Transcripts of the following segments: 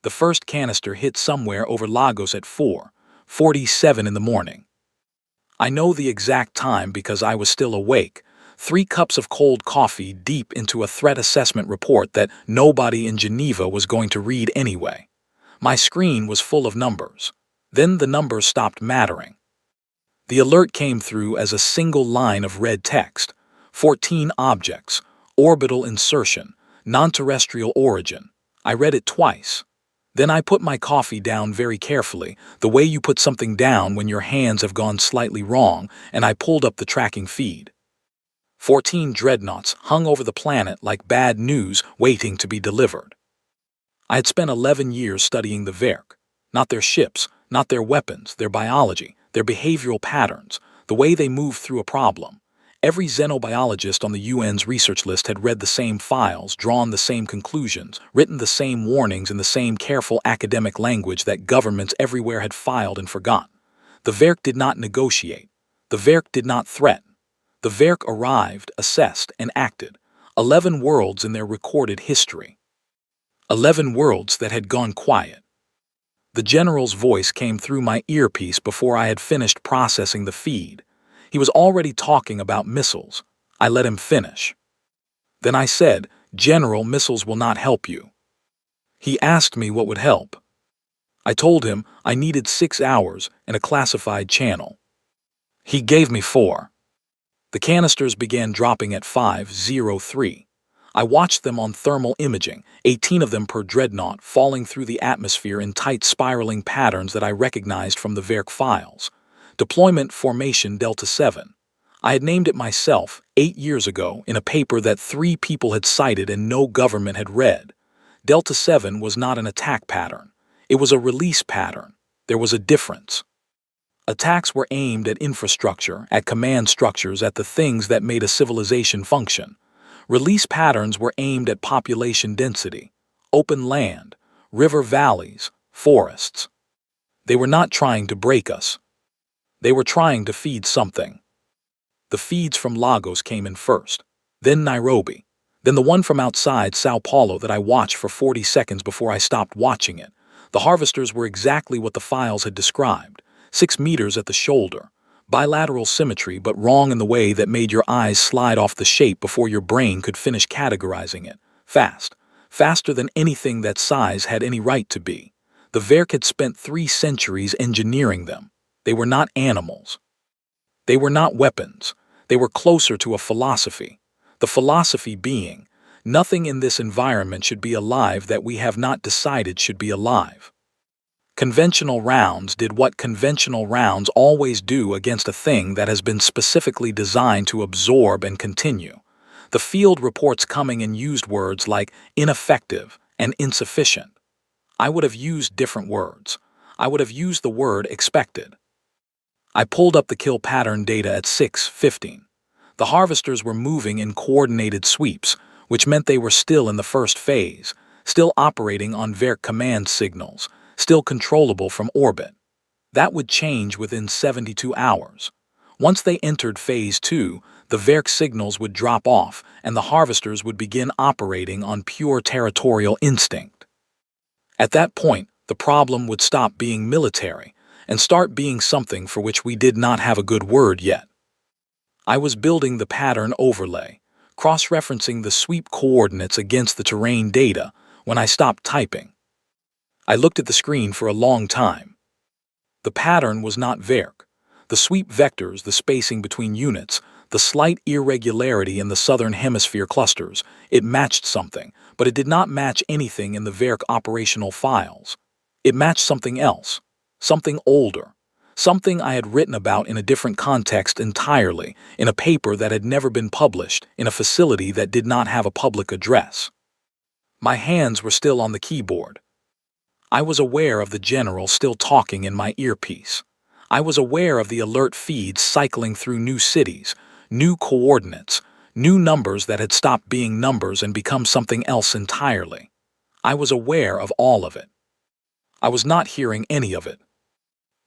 The first canister hit somewhere over Lagos at 4:47 in the morning. I know the exact time because I was still awake, 3 cups of cold coffee deep into a threat assessment report that nobody in Geneva was going to read anyway. My screen was full of numbers. Then the numbers stopped mattering. The alert came through as a single line of red text. 14 objects, orbital insertion, non-terrestrial origin. I read it twice. Then I put my coffee down very carefully, the way you put something down when your hands have gone slightly wrong, and I pulled up the tracking feed. 14 dreadnoughts hung over the planet like bad news waiting to be delivered. I had spent 11 years studying the Werk. Not their ships, not their weapons, their biology, their behavioral patterns, the way they move through a problem. Every xenobiologist on the UN's research list had read the same files, drawn the same conclusions, written the same warnings in the same careful academic language that governments everywhere had filed and forgotten. The Werk did not negotiate. The Werk did not threaten. The Werk arrived, assessed, and acted. 11 worlds in their recorded history. 11 worlds that had gone quiet. The general's voice came through my earpiece before I had finished processing the feed. He was already talking about missiles. I let him finish. Then I said, "General, missiles will not help you." He asked me what would help. I told him I needed 6 hours and a classified channel. He gave me 4. The canisters began dropping at 5:03. I watched them on thermal imaging, 18 of them per dreadnought, falling through the atmosphere in tight spiraling patterns that I recognized from the Werk files. Deployment Formation Delta 7. I had named it myself 8 years ago in a paper that 3 people had cited and no government had read. Delta 7 was not an attack pattern. It was a release pattern. There was a difference. Attacks were aimed at infrastructure, at command structures, at the things that made a civilization function. Release patterns were aimed at population density, open land, river valleys, forests. They were not trying to break us. They were trying to feed something. The feeds from Lagos came in first, then Nairobi, then the one from outside Sao Paulo that I watched for 40 seconds before I stopped watching it. The harvesters were exactly what the files had described, 6 meters at the shoulder, bilateral symmetry but wrong in the way that made your eyes slide off the shape before your brain could finish categorizing it. Fast, faster than anything that size had any right to be. The Werk had spent 3 centuries engineering them. They were not animals. They were not weapons. They were closer to a philosophy. The philosophy being, nothing in this environment should be alive that we have not decided should be alive. Conventional rounds did what conventional rounds always do against a thing that has been specifically designed to absorb and continue. The field reports coming in used words like ineffective and insufficient. I would have used different words. I would have used the word expected. I pulled up the kill pattern data at 6:15. The harvesters were moving in coordinated sweeps, which meant they were still in the first phase, still operating on Werk command signals, still controllable from orbit. That would change within 72 hours. Once they entered Phase 2, the Werk signals would drop off and the harvesters would begin operating on pure territorial instinct. At that point, the problem would stop being military and start being something for which we did not have a good word yet. I was building the pattern overlay, cross-referencing the sweep coordinates against the terrain data when I stopped typing. I looked at the screen for a long time. The pattern was not Werk. The sweep vectors, the spacing between units, the slight irregularity in the southern hemisphere clusters, it matched something, but it did not match anything in the Werk operational files. It matched something else, something older, something I had written about in a different context entirely, in a paper that had never been published, in a facility that did not have a public address. My hands were still on the keyboard. I was aware of the general still talking in my earpiece. I was aware of the alert feeds cycling through new cities, new coordinates, new numbers that had stopped being numbers and become something else entirely. I was aware of all of it. I was not hearing any of it.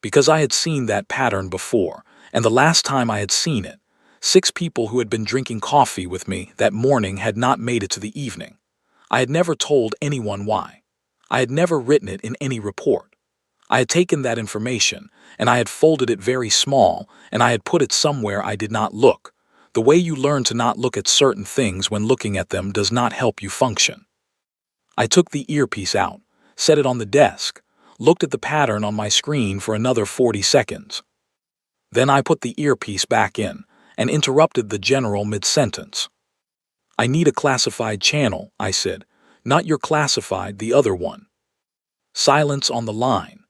Because I had seen that pattern before, and the last time I had seen it, 6 people who had been drinking coffee with me that morning had not made it to the evening. I had never told anyone why. I had never written it in any report. I had taken that information, and I had folded it very small, and I had put it somewhere I did not look. The way you learn to not look at certain things when looking at them does not help you function. I took the earpiece out, set it on the desk, looked at the pattern on my screen for another 40 seconds. Then I put the earpiece back in and interrupted the general mid-sentence. "I need a classified channel," I said. "Not your classified, the other one." Silence on the line.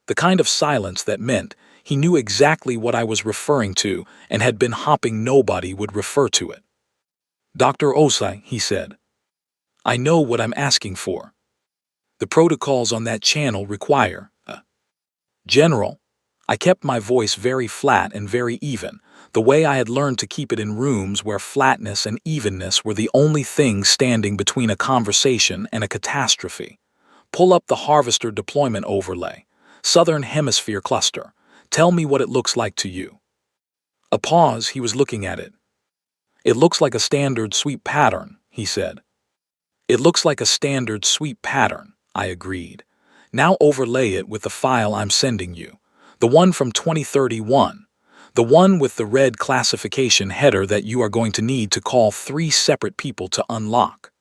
The kind of silence that meant he knew exactly what I was referring to and had been hoping nobody would refer to it. "Dr. Osai," he said, "I know what I'm asking for. The protocols on that channel require General." I kept my voice very flat and very even, the way I had learned to keep it in rooms where flatness and evenness were the only things standing between a conversation and a catastrophe. "Pull up the Harvester deployment overlay. Southern Hemisphere cluster. Tell me what it looks like to you." A pause. He was looking at it. "It looks like a standard sweep pattern," he said. "It looks like a standard sweep pattern," I agreed. "Now overlay it with the file I'm sending you. The one from 2031. The one with the red classification header that you are going to need to call 3 separate people to unlock."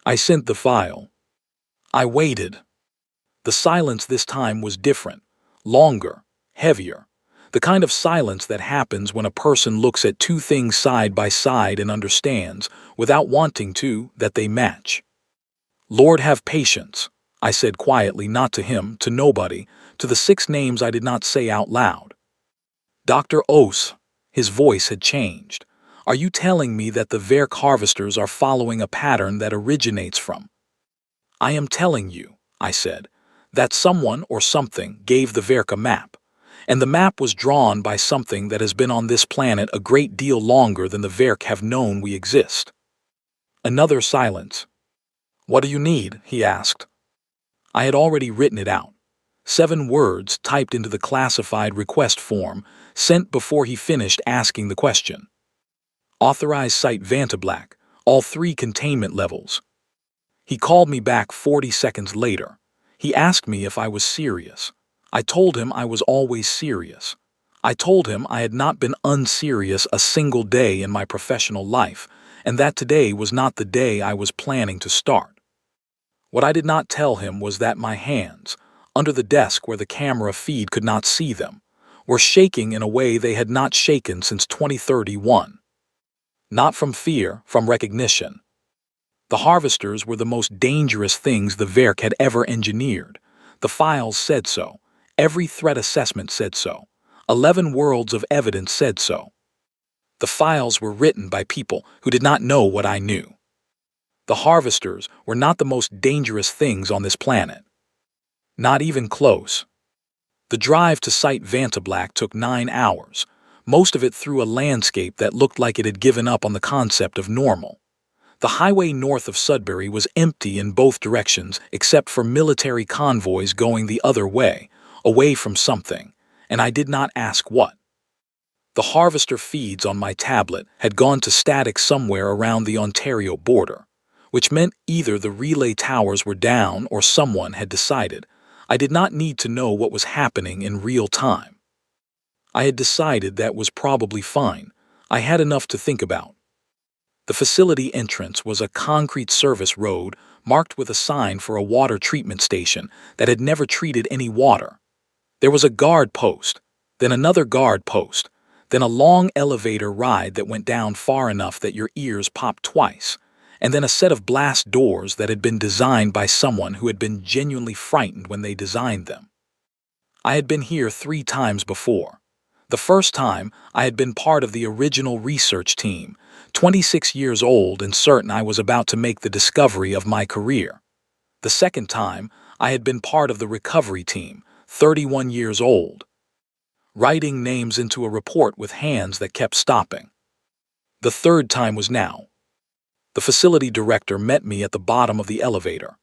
I sent the file. I waited. The silence this time was different, longer, heavier. The kind of silence that happens when a person looks at two things side by side and understands, without wanting to, that they match. "Lord have patience," I said quietly, not to him, to nobody, to the 6 names I did not say out loud. "Dr. Os," his voice had changed. "Are you telling me that the Verk harvesters are following a pattern that originates from—" "I am telling you," I said, "that someone or something gave the Verk a map, and the map was drawn by something that has been on this planet a great deal longer than the Verk have known we exist." Another silence. "What do you need?" he asked. I had already written it out. 7 words typed into the classified request form, sent before he finished asking the question. "Authorize site Vantablack, all 3 containment levels." He called me back 40 seconds later. He asked me if I was serious. I told him I was always serious. I told him I had not been unserious a single day in my professional life, and that today was not the day I was planning to start. What I did not tell him was that my hands, under the desk where the camera feed could not see them, were shaking in a way they had not shaken since 2031. Not from fear, from recognition. The harvesters were the most dangerous things the Verk had ever engineered. The files said so. Every threat assessment said so. 11 worlds of evidence said so. The files were written by people who did not know what I knew. The harvesters were not the most dangerous things on this planet. Not even close. The drive to site Vantablack took 9 hours, most of it through a landscape that looked like it had given up on the concept of normal. The highway north of Sudbury was empty in both directions except for military convoys going the other way, away from something, and I did not ask what. The harvester feeds on my tablet had gone to static somewhere around the Ontario border, which meant either the relay towers were down or someone had decided. I did not need to know what was happening in real time. I had decided that was probably fine. I had enough to think about. The facility entrance was a concrete service road marked with a sign for a water treatment station that had never treated any water. There was a guard post, then another guard post, then a long elevator ride that went down far enough that your ears popped twice, and then a set of blast doors that had been designed by someone who had been genuinely frightened when they designed them. I had been here 3 times before. The first time, I had been part of the original research team, 26 years old and certain I was about to make the discovery of my career. The second time, I had been part of the recovery team, 31 years old, writing names into a report with hands that kept stopping. The third time was now. The facility director met me at the bottom of the elevator.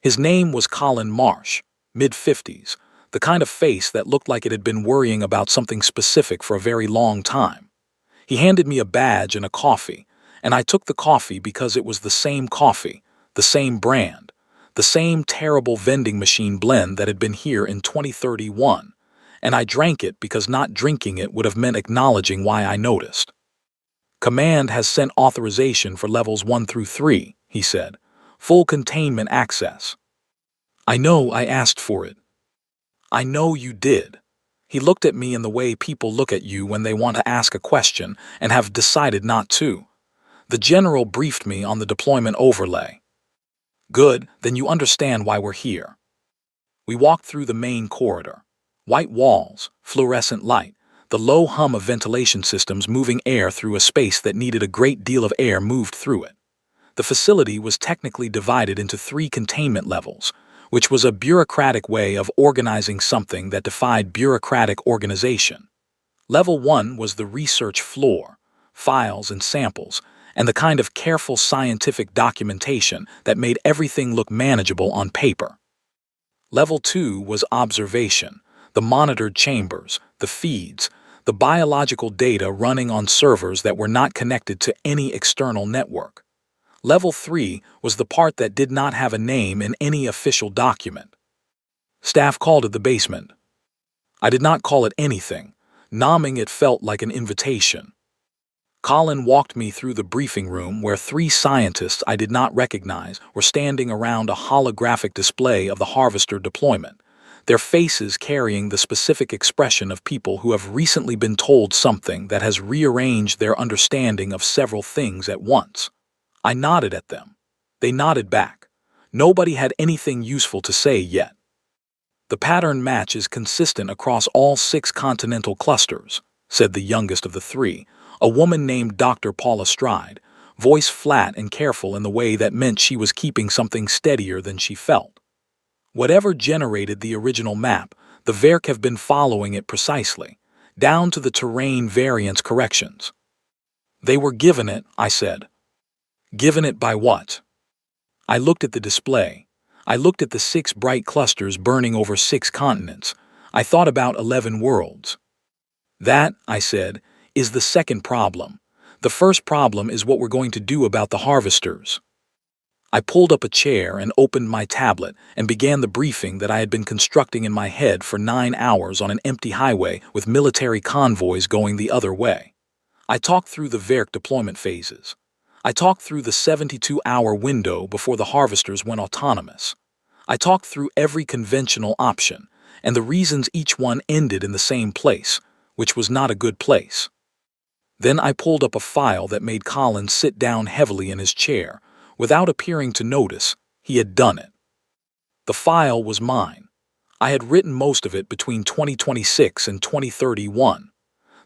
His name was Colin Marsh, mid-50s, the kind of face that looked like it had been worrying about something specific for a very long time. He handed me a badge and a coffee, and I took the coffee because it was the same coffee, the same brand. The same terrible vending machine blend that had been here in 2031, and I drank it because not drinking it would have meant acknowledging why I noticed. Command has sent authorization for levels 1 through 3, he said. Full containment access. I know I asked for it. I know you did. He looked at me in the way people look at you when they want to ask a question and have decided not to. The general briefed me on the deployment overlay. Good, then you understand why we're here. We walked through the main corridor. White walls, fluorescent light, the low hum of ventilation systems moving air through a space that needed a great deal of air moved through it. The facility was technically divided into 3 containment levels, which was a bureaucratic way of organizing something that defied bureaucratic organization. Level 1 was the research floor, files and samples, and the kind of careful scientific documentation that made everything look manageable on paper. Level 2 was observation, the monitored chambers, the feeds, the biological data running on servers that were not connected to any external network. Level 3 was the part that did not have a name in any official document. Staff called it the basement. I did not call it anything. Nomming it felt like an invitation. Colin walked me through the briefing room where 3 scientists I did not recognize were standing around a holographic display of the Harvester deployment, their faces carrying the specific expression of people who have recently been told something that has rearranged their understanding of several things at once. I nodded at them. They nodded back. Nobody had anything useful to say yet. The pattern match is consistent across all 6 continental clusters, said the youngest of the 3, a woman named Dr. Paula Stride, voice flat and careful in the way that meant she was keeping something steadier than she felt. Whatever generated the original map, the Verk have been following it precisely, down to the terrain variance corrections. They were given it, I said. Given it by what? I looked at the display. I looked at the 6 bright clusters burning over 6 continents. I thought about 11 worlds. That, I said, is the second problem. The first problem is what we're going to do about the harvesters. I pulled up a chair and opened my tablet and began the briefing that I had been constructing in my head for 9 hours on an empty highway with military convoys going the other way. I talked through the Verk deployment phases. I talked through the 72-hour window before the harvesters went autonomous. I talked through every conventional option and the reasons each one ended in the same place, which was not a good place. Then I pulled up a file that made Colin sit down heavily in his chair. Without appearing to notice, he had done it. The file was mine. I had written most of it between 2026 and 2031.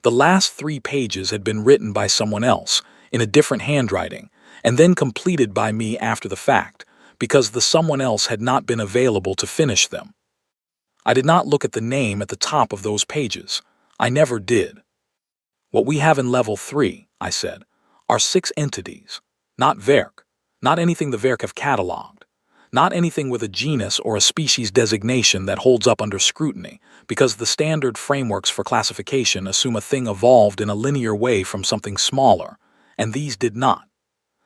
The last 3 pages had been written by someone else, in a different handwriting, and then completed by me after the fact, because the someone else had not been available to finish them. I did not look at the name at the top of those pages. I never did. What we have in Level 3, I said, are 6 entities, not Verk, not anything the Verk have cataloged, not anything with a genus or a species designation that holds up under scrutiny, because the standard frameworks for classification assume a thing evolved in a linear way from something smaller, and these did not.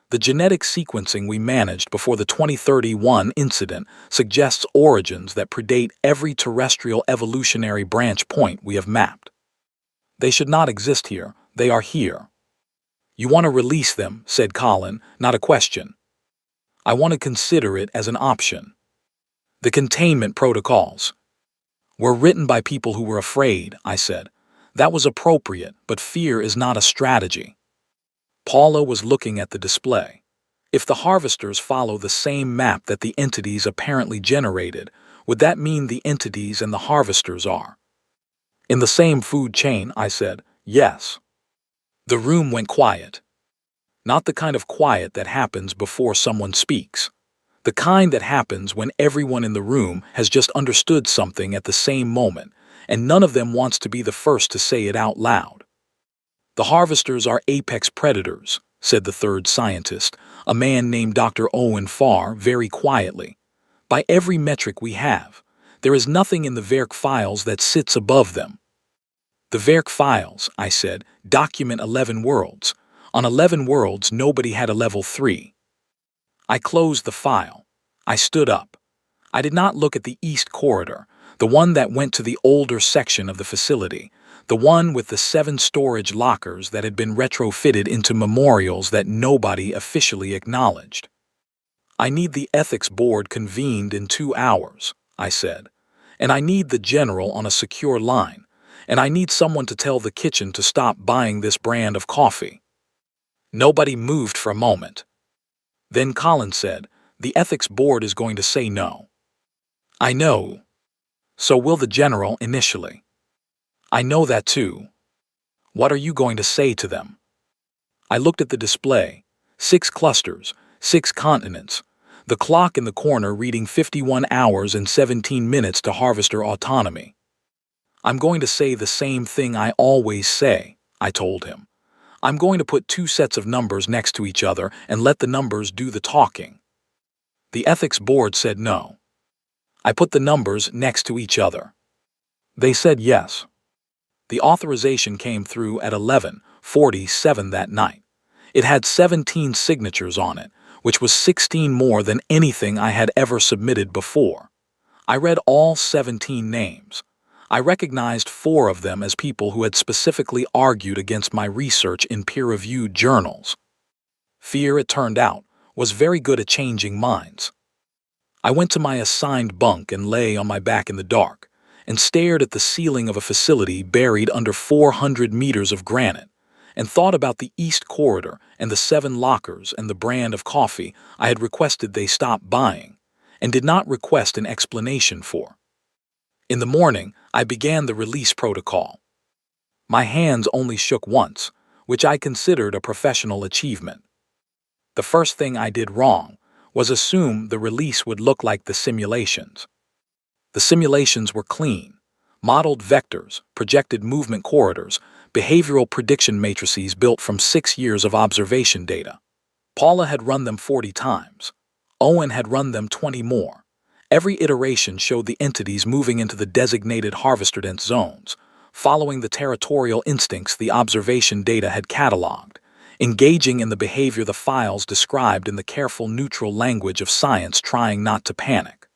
The genetic sequencing we managed before the 2031 incident suggests origins that predate every terrestrial evolutionary branch point we have mapped. They should not exist here. They are here. You want to release them, said Colin, not a question. I want to consider it as an option. The containment protocols were written by people who were afraid, I said. That was appropriate, but fear is not a strategy. Paula was looking at the display. If the harvesters follow the same map that the entities apparently generated, would that mean the entities and the harvesters are? In the same food chain, I said, yes. The room went quiet. Not the kind of quiet that happens before someone speaks. The kind that happens when everyone in the room has just understood something at the same moment, and none of them wants to be the first to say it out loud. The harvesters are apex predators, said the 3rd scientist, a man named Dr. Owen Farr, very quietly. By every metric we have, there is nothing in the Verk files that sits above them. The Verk files, I said, document 11 worlds. On 11 worlds, nobody had a Level 3. I closed the file. I stood up. I did not look at the east corridor, the one that went to the older section of the facility, the one with the 7 storage lockers that had been retrofitted into memorials that nobody officially acknowledged. I need the ethics board convened in 2 hours, I said, and I need the general on a secure line, and I need someone to tell the kitchen to stop buying this brand of coffee. Nobody moved for a moment. Then Colin said, "The ethics board is going to say no." I know. So will the general initially. I know that too. What are you going to say to them? I looked at the display. 6 clusters, 6 continents. The clock in the corner reading 51 hours and 17 minutes to harvester autonomy. I'm going to say the same thing I always say, I told him. I'm going to put 2 sets of numbers next to each other and let the numbers do the talking. The ethics board said no. I put the numbers next to each other. They said yes. The authorization came through at 11:47 that night. It had 17 signatures on it, which was 16 more than anything I had ever submitted before. I read all 17 names. I recognized 4 of them as people who had specifically argued against my research in peer-reviewed journals. Fear, it turned out, was very good at changing minds. I went to my assigned bunk and lay on my back in the dark, and stared at the ceiling of a facility buried under 400 meters of granite, and thought about the East Corridor and the 7 lockers and the brand of coffee I had requested they stop buying, and did not request an explanation for. In the morning, I began the release protocol. My hands only shook once, which I considered a professional achievement. The first thing I did wrong was assume the release would look like the simulations. The simulations were clean, modeled vectors, projected movement corridors, behavioral prediction matrices built from 6 years of observation data. Paula had run them 40 times. Owen had run them 20 more. Every iteration showed the entities moving into the designated harvester zones, following the territorial instincts the observation data had cataloged, engaging in the behavior the files described in the careful neutral language of science, trying not to panic.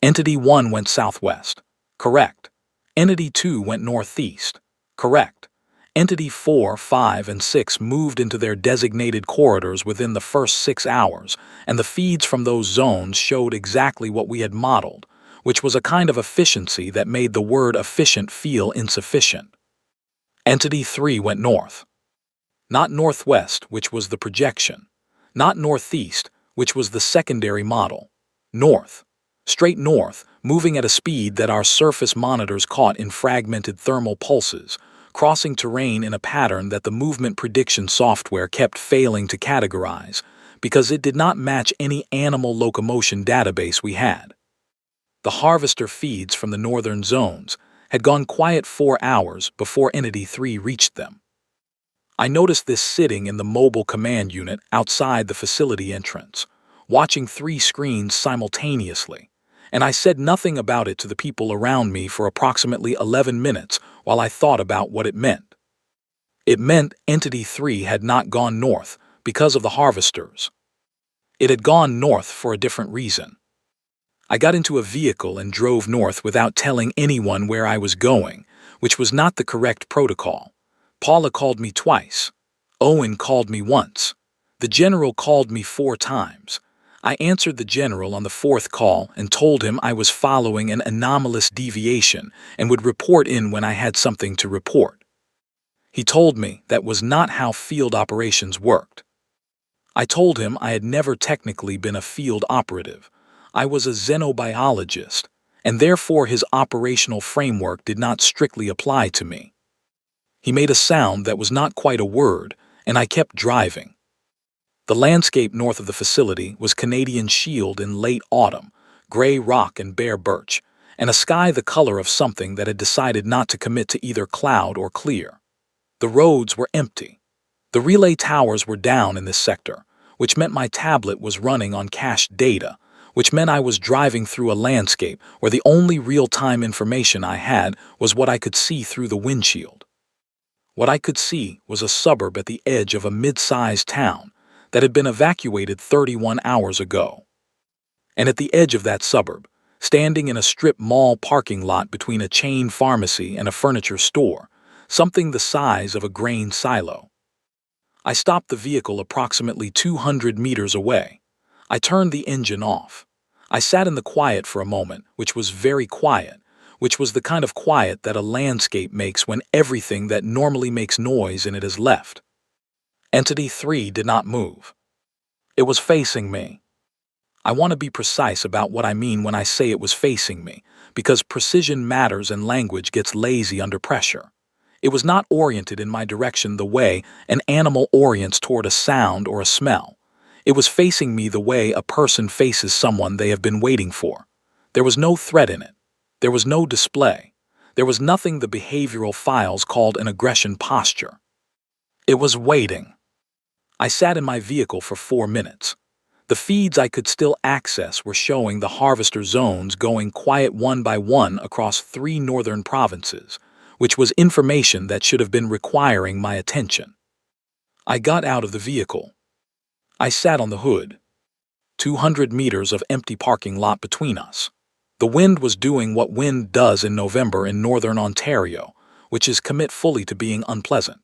Entity 1 went southwest. Correct. Entity 2 went northeast. Correct. Entity 4, 5, and 6 moved into their designated corridors within the first 6 hours, and the feeds from those zones showed exactly what we had modeled, which was a kind of efficiency that made the word efficient feel insufficient. Entity 3 went north. Not northwest, which was the projection. Not northeast, which was the secondary model. North. Straight north, moving at a speed that our surface monitors caught in fragmented thermal pulses, crossing terrain in a pattern that the movement prediction software kept failing to categorize because it did not match any animal locomotion database we had. The harvester feeds from the northern zones had gone quiet 4 hours before Entity 3 reached them. I noticed this sitting in the mobile command unit outside the facility entrance, watching 3 screens simultaneously, and I said nothing about it to the people around me for approximately 11 minutes while I thought about what it meant. It meant Entity 3 had not gone north because of the harvesters. It had gone north for a different reason. I got into a vehicle and drove north without telling anyone where I was going, which was not the correct protocol. Paula called me twice. Owen called me once. The general called me 4 times. I answered the general on the 4th call and told him I was following an anomalous deviation and would report in when I had something to report. He told me that was not how field operations worked. I told him I had never technically been a field operative. I was a xenobiologist, and therefore his operational framework did not strictly apply to me. He made a sound that was not quite a word, and I kept driving. The landscape north of the facility was Canadian Shield in late autumn, gray rock and bare birch, and a sky the color of something that had decided not to commit to either cloud or clear. The roads were empty. The relay towers were down in this sector, which meant my tablet was running on cached data, which meant I was driving through a landscape where the only real-time information I had was what I could see through the windshield. What I could see was a suburb at the edge of a mid-sized town that had been evacuated 31 hours ago. And at the edge of that suburb, standing in a strip mall parking lot between a chain pharmacy and a furniture store, something the size of a grain silo. I stopped the vehicle approximately 200 meters away. I turned the engine off. I sat in the quiet for a moment, which was very quiet, which was the kind of quiet that a landscape makes when everything that normally makes noise in it is left. Entity 3 did not move. It was facing me. I want to be precise about what I mean when I say it was facing me, because precision matters and language gets lazy under pressure. It was not oriented in my direction the way an animal orients toward a sound or a smell. It was facing me the way a person faces someone they have been waiting for. There was no threat in it. There was no display. There was nothing the behavioral files called an aggression posture. It was waiting. I sat in my vehicle for 4 minutes. The feeds I could still access were showing the harvester zones going quiet one by one across 3 northern provinces, which was information that should have been requiring my attention. I got out of the vehicle. I sat on the hood. 200 meters of empty parking lot between us. The wind was doing what wind does in November in northern Ontario, which is commit fully to being unpleasant.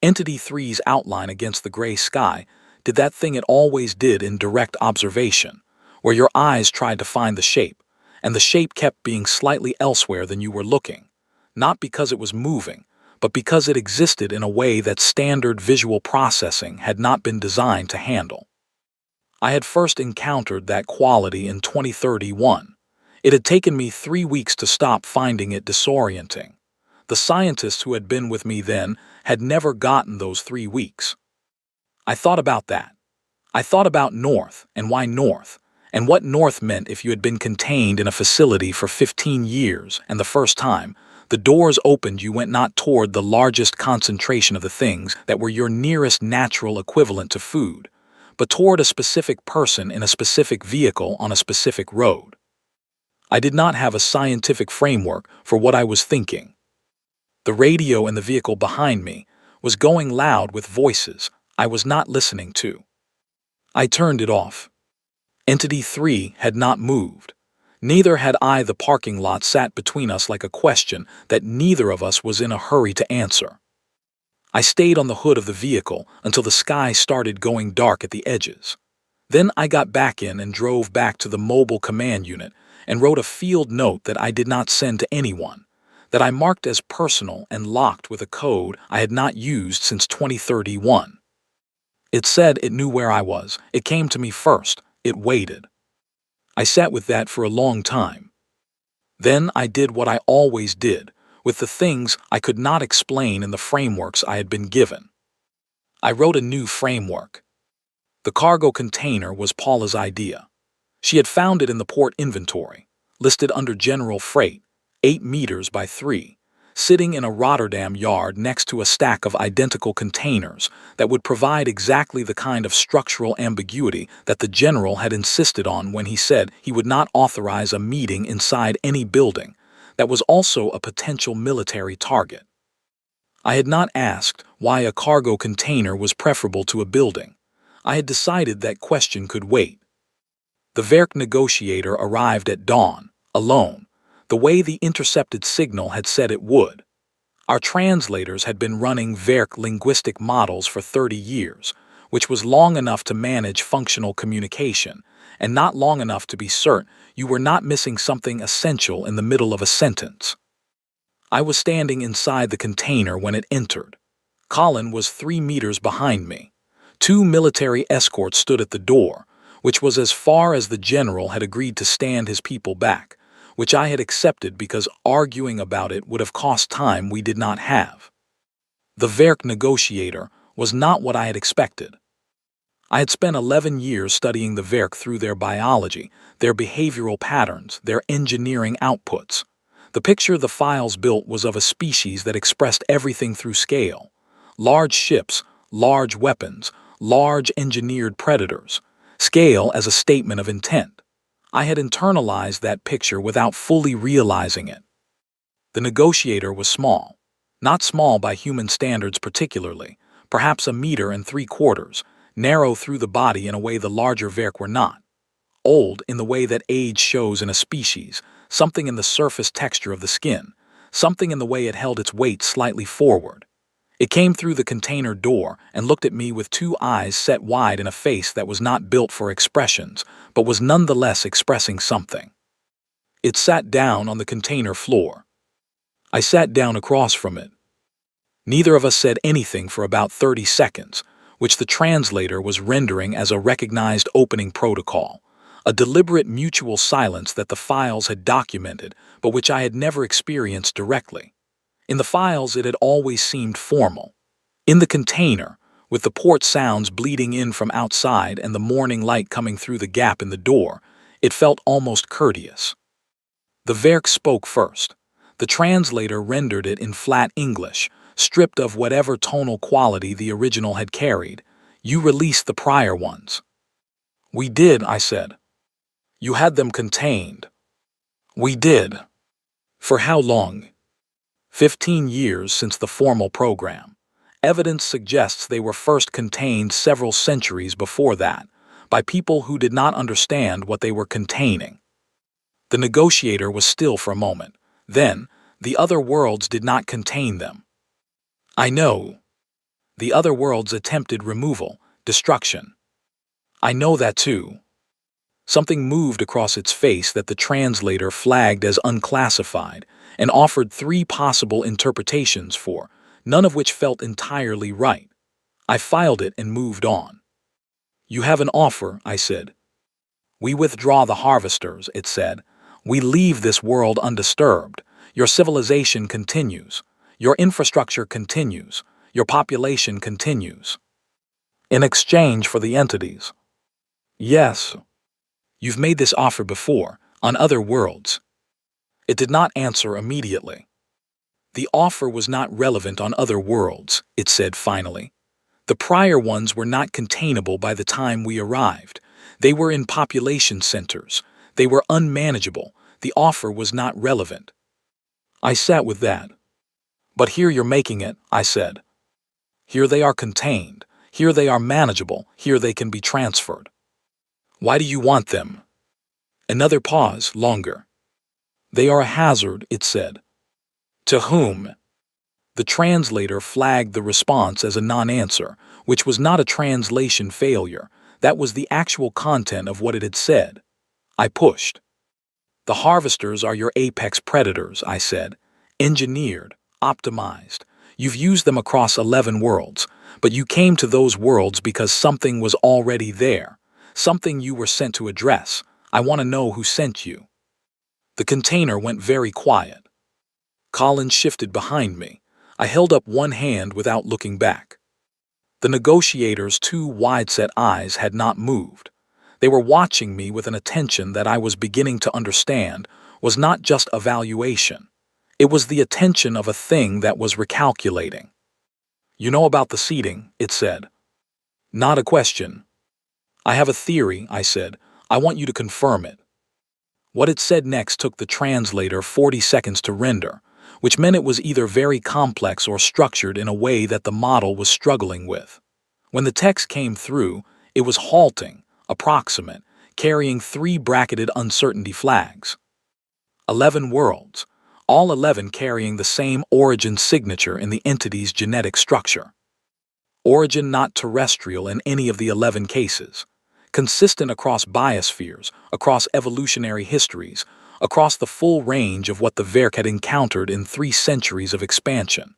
Entity 3's outline against the gray sky did that thing it always did in direct observation, where your eyes tried to find the shape, and the shape kept being slightly elsewhere than you were looking, not because it was moving, but because it existed in a way that standard visual processing had not been designed to handle. I had first encountered that quality in 2031. It had taken me 3 weeks to stop finding it disorienting. The scientists who had been with me then had never gotten those 3 weeks. I thought about that. I thought about North and why North, and what North meant if you had been contained in a facility for 15 years and the first time, the doors opened you went not toward the largest concentration of the things that were your nearest natural equivalent to food, but toward a specific person in a specific vehicle on a specific road. I did not have a scientific framework for what I was thinking. The radio in the vehicle behind me was going loud with voices I was not listening to. I turned it off. Entity 3 had not moved. Neither had I. The parking lot sat between us like a question that neither of us was in a hurry to answer. I stayed on the hood of the vehicle until the sky started going dark at the edges. Then I got back in and drove back to the mobile command unit and wrote a field note that I did not send to anyone, that I marked as personal and locked with a code I had not used since 2031. It said it knew where I was. It came to me first. It waited. I sat with that for a long time. Then I did what I always did, with the things I could not explain in the frameworks I had been given. I wrote a new framework. The cargo container was Paula's idea. She had found it in the port inventory, listed under general freight, 8 meters by 3, sitting in a Rotterdam yard next to a stack of identical containers that would provide exactly the kind of structural ambiguity that the general had insisted on when he said he would not authorize a meeting inside any building that was also a potential military target. I had not asked why a cargo container was preferable to a building. I had decided that question could wait. The Werk negotiator arrived at dawn, alone, the way the intercepted signal had said it would. Our translators had been running Werk linguistic models for 30 years, which was long enough to manage functional communication, and not long enough to be certain you were not missing something essential in the middle of a sentence. I was standing inside the container when it entered. Colin was 3 meters behind me. 2 military escorts stood at the door, which was as far as the general had agreed to stand his people back, which I had accepted because arguing about it would have cost time we did not have. The Werk negotiator was not what I had expected. I had spent 11 years studying the Werk through their biology, their behavioral patterns, their engineering outputs. The picture the files built was of a species that expressed everything through scale. Large ships, large weapons, large engineered predators. Scale as a statement of intent. I had internalized that picture without fully realizing it. The negotiator was small. Not small by human standards particularly, perhaps 1.75 meters, narrow through the body in a way the larger Werk were not. Old in the way that age shows in a species, something in the surface texture of the skin, something in the way it held its weight slightly forward. It came through the container door and looked at me with two eyes set wide in a face that was not built for expressions, but was nonetheless expressing something. It sat down on the container floor. I sat down across from it. Neither of us said anything for about 30 seconds, which the translator was rendering as a recognized opening protocol, a deliberate mutual silence that the files had documented, but which I had never experienced directly. In the files, it had always seemed formal. In the container, with the port sounds bleeding in from outside and the morning light coming through the gap in the door, it felt almost courteous. The Werk spoke first. The translator rendered it in flat English, stripped of whatever tonal quality the original had carried. You released the prior ones. We did, I said. You had them contained. We did. For how long? 15 years since the formal program. Evidence suggests they were first contained several centuries before that, by people who did not understand what they were containing. The negotiator was still for a moment. Then, the other worlds did not contain them. I know. The other worlds attempted removal, destruction. I know that too. Something moved across its face that the translator flagged as unclassified and offered 3 possible interpretations for, none of which felt entirely right. I filed it and moved on. You have an offer, I said. We withdraw the harvesters, it said. We leave this world undisturbed. Your civilization continues. Your infrastructure continues. Your population continues. In exchange for the entities. Yes. You've made this offer before, on other worlds. It did not answer immediately. The offer was not relevant on other worlds, it said finally. The prior ones were not containable by the time we arrived. They were in population centers. They were unmanageable. The offer was not relevant. I sat with that. But here you're making it, I said. Here they are contained. Here they are manageable. Here they can be transferred. Why do you want them? Another pause, longer. They are a hazard, it said. To whom? The translator flagged the response as a non-answer, which was not a translation failure. That was the actual content of what it had said. I pushed. The harvesters are your apex predators, I said. Engineered, optimized. You've used them across 11 worlds, but you came to those worlds because something was already there, something you were sent to address. I want to know who sent you. The container went very quiet. Colin shifted behind me. I held up one hand without looking back. The negotiator's 2 wide-set eyes had not moved. They were watching me with an attention that I was beginning to understand was not just evaluation. It was the attention of a thing that was recalculating. You know about the seeding, it said. Not a question. I have a theory, I said. I want you to confirm it. What it said next took the translator 40 seconds to render, which meant it was either very complex or structured in a way that the model was struggling with. When the text came through, it was halting, approximate, carrying 3 bracketed uncertainty flags. 11 worlds, all 11 carrying the same origin signature in the entity's genetic structure. Origin not terrestrial in any of the 11 cases. Consistent across biospheres, across evolutionary histories, across the full range of what the Werk had encountered in 3 centuries of expansion.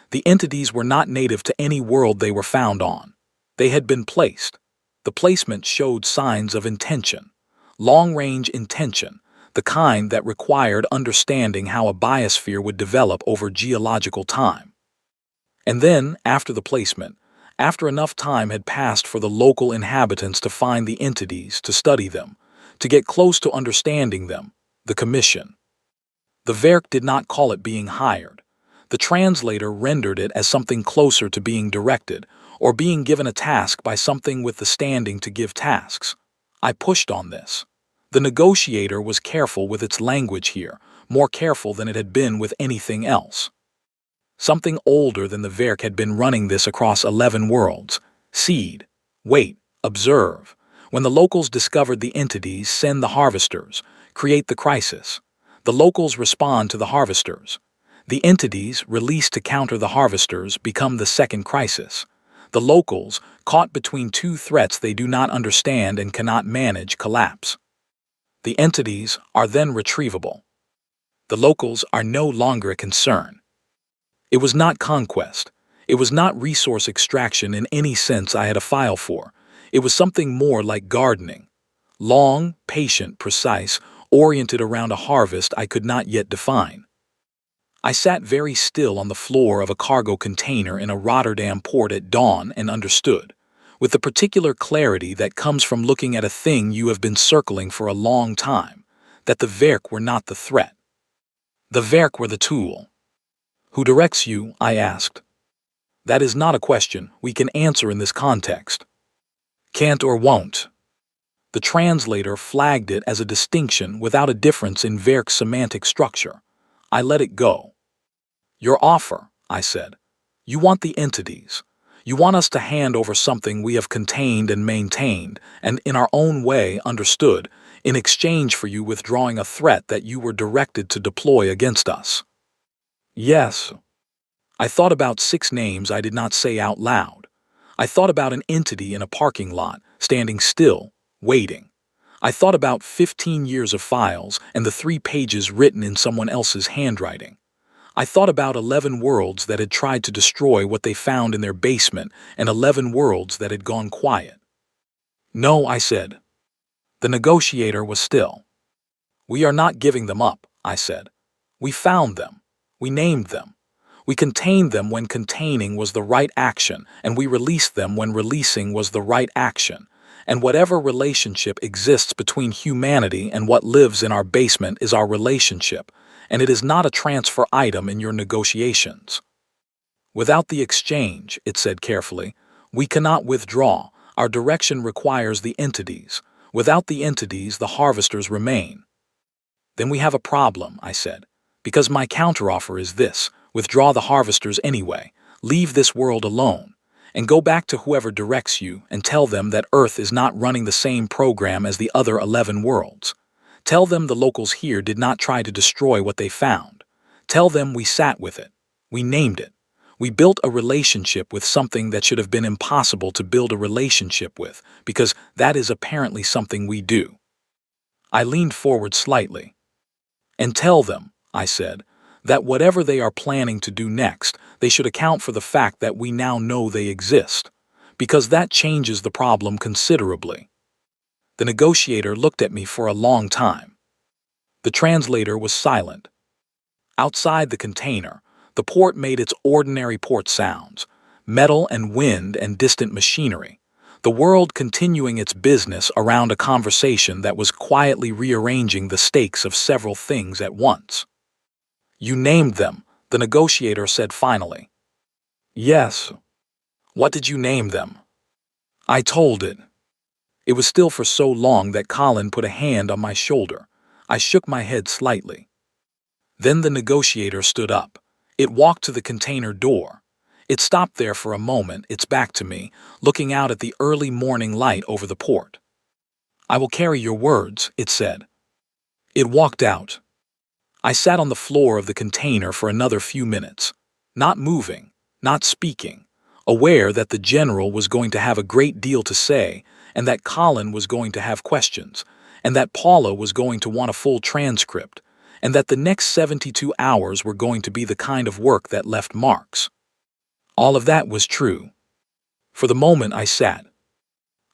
The entities were not native to any world they were found on. They had been placed. The placement showed signs of intention. Long-range intention, the kind that required understanding how a biosphere would develop over geological time. And then, after the placement, after enough time had passed for the local inhabitants to find the entities, to study them, to get close to understanding them, the commission. The Werk did not call it being hired. The translator rendered it as something closer to being directed, or being given a task by something with the standing to give tasks. I pushed on this. The negotiator was careful with its language here, more careful than it had been with anything else. Something older than the Werk had been running this across 11 worlds. Seed. Wait. Observe. When the locals discovered the entities send the harvesters, create the crisis. The locals respond to the harvesters. The entities, released to counter the harvesters, become the second crisis. The locals, caught between two threats they do not understand and cannot manage, collapse. The entities are then retrievable. The locals are no longer a concern. It was not conquest. It was not resource extraction in any sense I had a file for. It was something more like gardening. Long, patient, precise, oriented around a harvest I could not yet define. I sat very still on the floor of a cargo container in a Rotterdam port at dawn and understood, with the particular clarity that comes from looking at a thing you have been circling for a long time, that the Werk were not the threat. The Werk were the tool. Who directs you? I asked. That is not a question we can answer in this context. Can't or won't. The translator flagged it as a distinction without a difference in Werk's semantic structure. I let it go. Your offer, I said. You want the entities. You want us to hand over something we have contained and maintained, and in our own way understood, in exchange for you withdrawing a threat that you were directed to deploy against us. Yes. I thought about 6 names I did not say out loud. I thought about an entity in a parking lot, standing still, waiting. I thought about 15 years of files and the 3 pages written in someone else's handwriting. I thought about 11 worlds that had tried to destroy what they found in their basement and 11 worlds that had gone quiet. No, I said. The negotiator was still. We are not giving them up, I said. We found them. We named them. We contained them when containing was the right action, and we released them when releasing was the right action. And whatever relationship exists between humanity and what lives in our basement is our relationship, and it is not a transfer item in your negotiations. Without the exchange, it said carefully, we cannot withdraw. Our direction requires the entities. Without the entities, the harvesters remain. Then we have a problem, I said, because my counteroffer is this: withdraw the harvesters anyway, leave this world alone, and go back to whoever directs you and tell them that Earth is not running the same program as the other 11 worlds. Tell them the locals here did not try to destroy what they found. Tell them we sat with it. We named it. We built a relationship with something that should have been impossible to build a relationship with, because that is apparently something we do. I leaned forward slightly. And tell them, I said, that whatever they are planning to do next, they should account for the fact that we now know they exist, because that changes the problem considerably. The negotiator looked at me for a long time. The translator was silent. Outside the container, the port made its ordinary port sounds, metal and wind and distant machinery, the world continuing its business around a conversation that was quietly rearranging the stakes of several things at once. You named them, the negotiator said finally. Yes. What did you name them? I told it. It was still for so long that Colin put a hand on my shoulder. I shook my head slightly. Then the negotiator stood up. It walked to the container door. It stopped there for a moment, its back to me, looking out at the early morning light over the port. I will carry your words, it said. It walked out. I sat on the floor of the container for another few minutes, not moving, not speaking, aware that the general was going to have a great deal to say, and that Colin was going to have questions, and that Paula was going to want a full transcript, and that the next 72 hours were going to be the kind of work that left marks. All of that was true. For the moment I sat.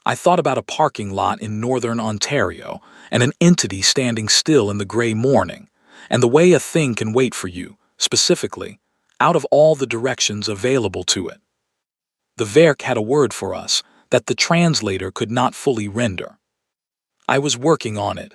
I thought about a parking lot in northern Ontario and an entity standing still in the gray morning, and the way a thing can wait for you, specifically, out of all the directions available to it. The Werk had a word for us that the translator could not fully render. I was working on it.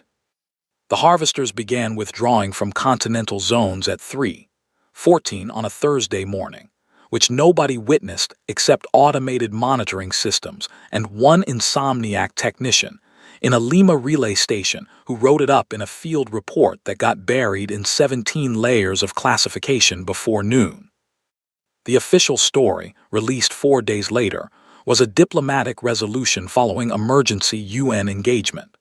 The harvesters began withdrawing from continental zones at 3:14 on a Thursday morning, which nobody witnessed except automated monitoring systems and one insomniac technician in a Lima relay station who wrote it up in a field report that got buried in 17 layers of classification before noon. The official story, released 4 days later, was a diplomatic resolution following emergency UN engagement.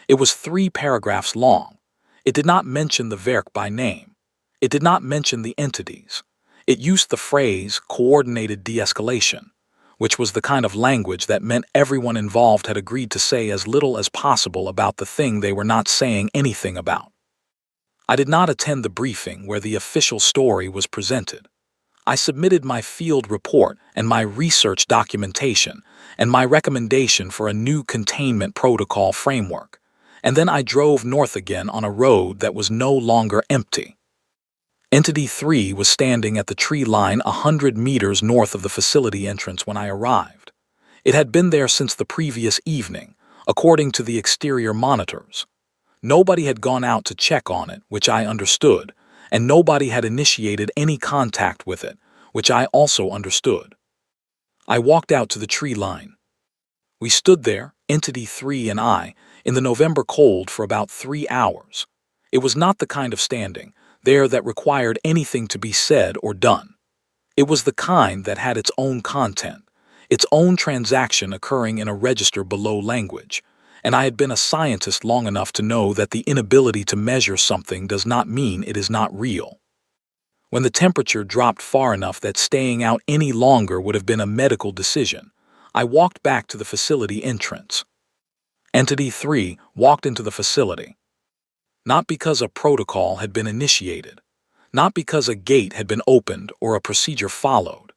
It was 3 paragraphs long. It did not mention the Werk by name. It did not mention the entities. It used the phrase coordinated de-escalation, which was the kind of language that meant everyone involved had agreed to say as little as possible about the thing they were not saying anything about. I did not attend the briefing where the official story was presented. I submitted my field report and my research documentation and my recommendation for a new containment protocol framework, and then I drove north again on a road that was no longer empty. Entity 3 was standing at the tree line 100 meters north of the facility entrance when I arrived. It had been there since the previous evening, according to the exterior monitors. Nobody had gone out to check on it, which I understood, and nobody had initiated any contact with it, which I also understood. I walked out to the tree line. We stood there, Entity 3 and I, in the November cold for about 3 hours. It was not the kind of standing there that required anything to be said or done. It was the kind that had its own content, its own transaction occurring in a register below language, and I had been a scientist long enough to know that the inability to measure something does not mean it is not real. When the temperature dropped far enough that staying out any longer would have been a medical decision, I walked back to the facility entrance. Entity 3 walked into the facility. Not because a protocol had been initiated, not because a gate had been opened or a procedure followed.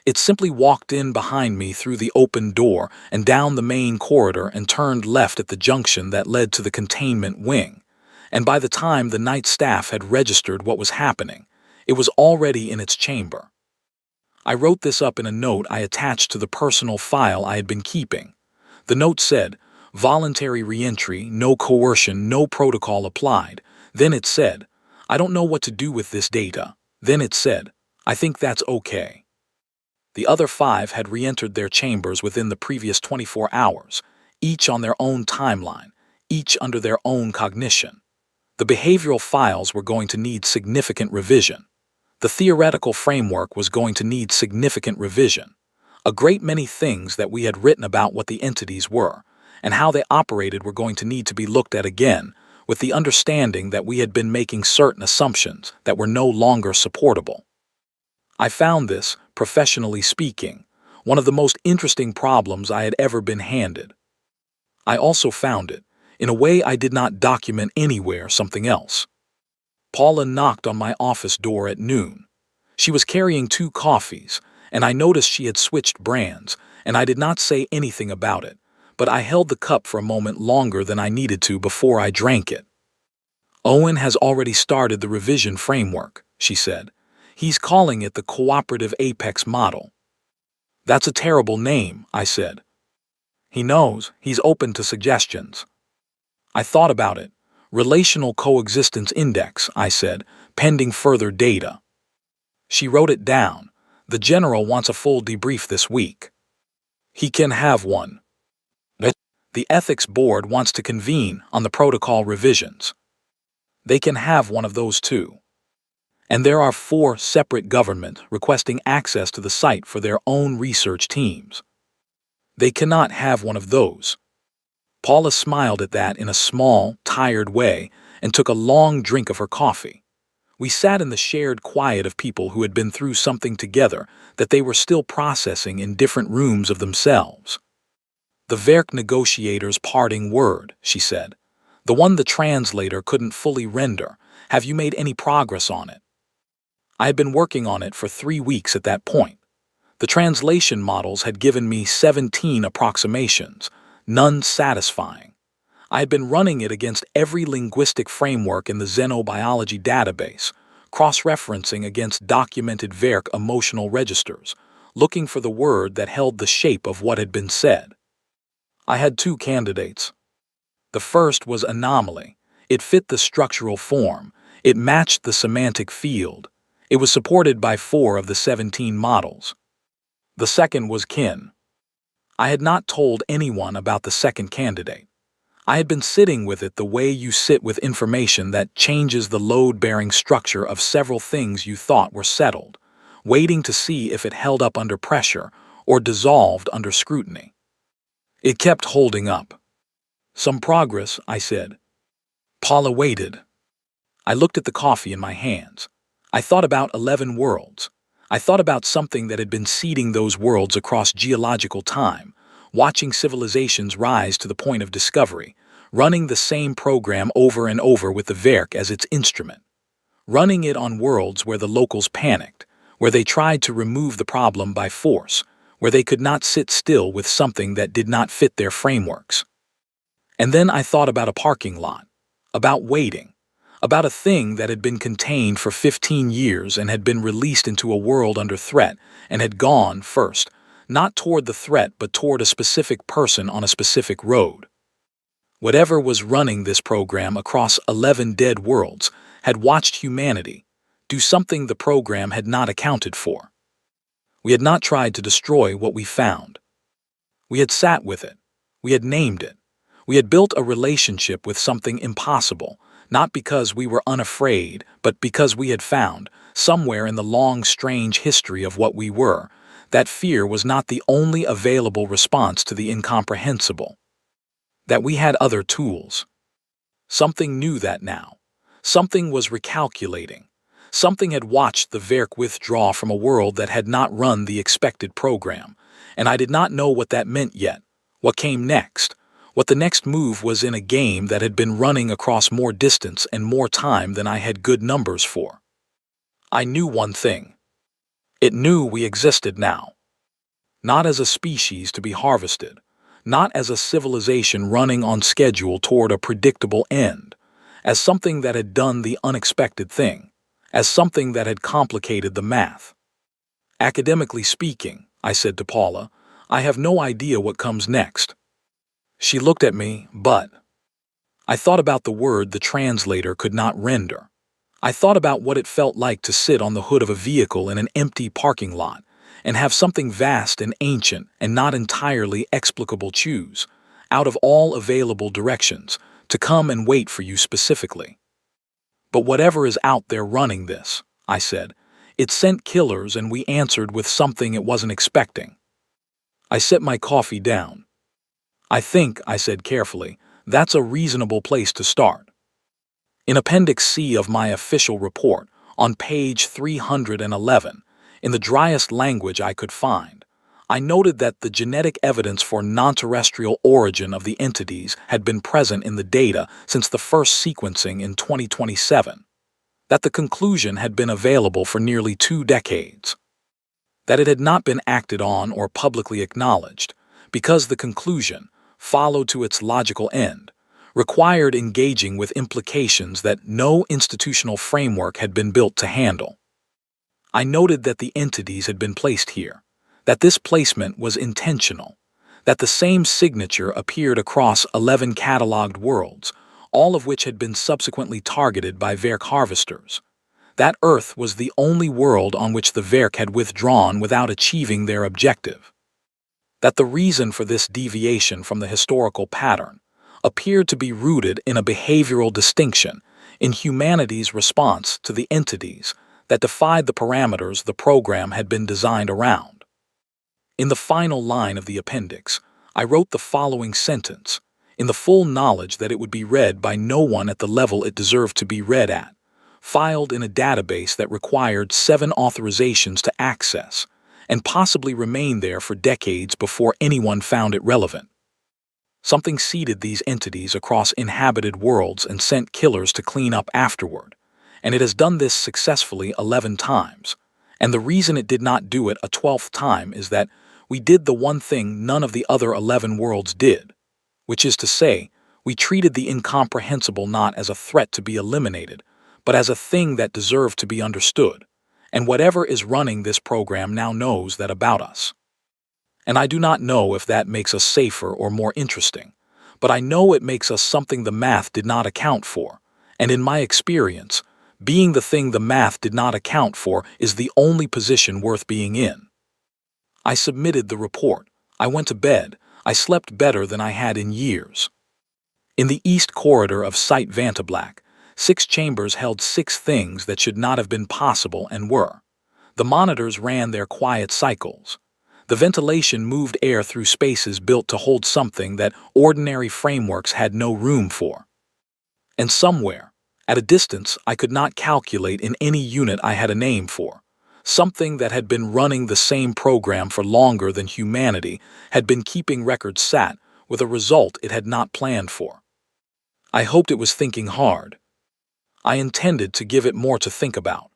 It simply walked in behind me through the open door and down the main corridor and turned left at the junction that led to the containment wing, and by the time the night staff had registered what was happening, it was already in its chamber. I wrote this up in a note I attached to the personal file I had been keeping. The note said, "Voluntary reentry, no coercion, no protocol applied." Then it said, "I don't know what to do with this data." Then it said, "I think that's okay." The other 5 had re-entered their chambers within the previous 24 hours, each on their own timeline, each under their own cognition. The behavioral files were going to need significant revision. The theoretical framework was going to need significant revision. A great many things that we had written about what the entities were and how they operated were going to need to be looked at again, with the understanding that we had been making certain assumptions that were no longer supportable. I found this, professionally speaking, one of the most interesting problems I had ever been handed. I also found it, in a way I did not document anywhere, something else. Paula knocked on my office door at noon. She was carrying 2 coffees, and I noticed she had switched brands, and I did not say anything about it, but I held the cup for a moment longer than I needed to before I drank it. "Owen has already started the revision framework," she said. "He's calling it the Cooperative Apex Model." "That's a terrible name," I said. "He knows. He's open to suggestions." I thought about it. "Relational Coexistence Index," I said, "pending further data." She wrote it down. "The general wants a full debrief this week." "He can have one." "The ethics board wants to convene on the protocol revisions." "They can have one of those too." And there are 4 separate governments requesting access to the site for their own research teams. They cannot have one of those. Paula smiled at that in a small, tired way and took a long drink of her coffee. We sat in the shared quiet of people who had been through something together that they were still processing in different rooms of themselves. "The Werk negotiator's parting word," she said. "The one the translator couldn't fully render. Have you made any progress on it?" I had been working on it for 3 weeks at that point. The translation models had given me 17 approximations, none satisfying. I had been running it against every linguistic framework in the xenobiology database, cross-referencing against documented Werk emotional registers, looking for the word that held the shape of what had been said. I had 2 candidates. The first was anomaly. It fit the structural form. It matched the semantic field. It was supported by 4 of the 17 models. The second was kin. I had not told anyone about the second candidate. I had been sitting with it the way you sit with information that changes the load-bearing structure of several things you thought were settled, waiting to see if it held up under pressure or dissolved under scrutiny. It kept holding up. "Some progress," I said. Paula waited. I looked at the coffee in my hands. I thought about 11 worlds. I thought about something that had been seeding those worlds across geological time, watching civilizations rise to the point of discovery, running the same program over and over with the Werk as its instrument, running it on worlds where the locals panicked, where they tried to remove the problem by force, where they could not sit still with something that did not fit their frameworks. And then I thought about a parking lot, about waiting, about a thing that had been contained for 15 years and had been released into a world under threat and had gone first, not toward the threat but toward a specific person on a specific road. Whatever was running this program across 11 dead worlds had watched humanity do something the program had not accounted for. We had not tried to destroy what we found. We had sat with it. We had named it. We had built a relationship with something impossible, not because we were unafraid, but because we had found, somewhere in the long, strange history of what we were, that fear was not the only available response to the incomprehensible. That we had other tools. Something knew that now. Something was recalculating. Something had watched the Werk withdraw from a world that had not run the expected program, and I did not know what that meant yet, what came next, what the next move was in a game that had been running across more distance and more time than I had good numbers for. I knew one thing. It knew we existed now. Not as a species to be harvested, not as a civilization running on schedule toward a predictable end, as something that had done the unexpected thing, as something that had complicated the math. Academically speaking, I said to Paula, I have no idea what comes next. She looked at me, but I thought about the word the translator could not render. I thought about what it felt like to sit on the hood of a vehicle in an empty parking lot and have something vast and ancient and not entirely explicable choose, out of all available directions, to come and wait for you specifically. But whatever is out there running this, I said, it sent killers and we answered with something it wasn't expecting. I set my coffee down. I think, I said carefully, that's a reasonable place to start. In Appendix C of my official report, on page 311, in the driest language I could find, I noted that the genetic evidence for non-terrestrial origin of the entities had been present in the data since the first sequencing in 2027, that the conclusion had been available for nearly 2 decades, that it had not been acted on or publicly acknowledged, because the conclusion, followed to its logical end, required engaging with implications that no institutional framework had been built to handle. I noted that the entities had been placed here, that this placement was intentional, that the same signature appeared across 11 cataloged worlds, all of which had been subsequently targeted by Werk harvesters. That Earth was the only world on which the Werk had withdrawn without achieving their objective. That the reason for this deviation from the historical pattern appeared to be rooted in a behavioral distinction in humanity's response to the entities that defied the parameters the program had been designed around. In the final line of the appendix, I wrote the following sentence, in the full knowledge that it would be read by no one at the level it deserved to be read at, filed in a database that required 7 authorizations to access, and possibly remained there for decades before anyone found it relevant. Something seeded these entities across inhabited worlds and sent killers to clean up afterward, and it has done this successfully 11 times, and the reason it did not do it a 12th time is that we did the one thing none of the other 11 worlds did, which is to say, we treated the incomprehensible not as a threat to be eliminated, but as a thing that deserved to be understood, and whatever is running this program now knows that about us. And I do not know if that makes us safer or more interesting, but I know it makes us something the math did not account for, and in my experience, being the thing the math did not account for is the only position worth being in. I submitted the report. I went to bed. I slept better than I had in years. In the east corridor of Site Vantablack, 6 chambers held 6 things that should not have been possible and were. The monitors ran their quiet cycles. The ventilation moved air through spaces built to hold something that ordinary frameworks had no room for. And somewhere, at a distance I could not calculate in any unit I had a name for, something that had been running the same program for longer than humanity had been keeping records sat with a result it had not planned for. I hoped it was thinking hard. I intended to give it more to think about.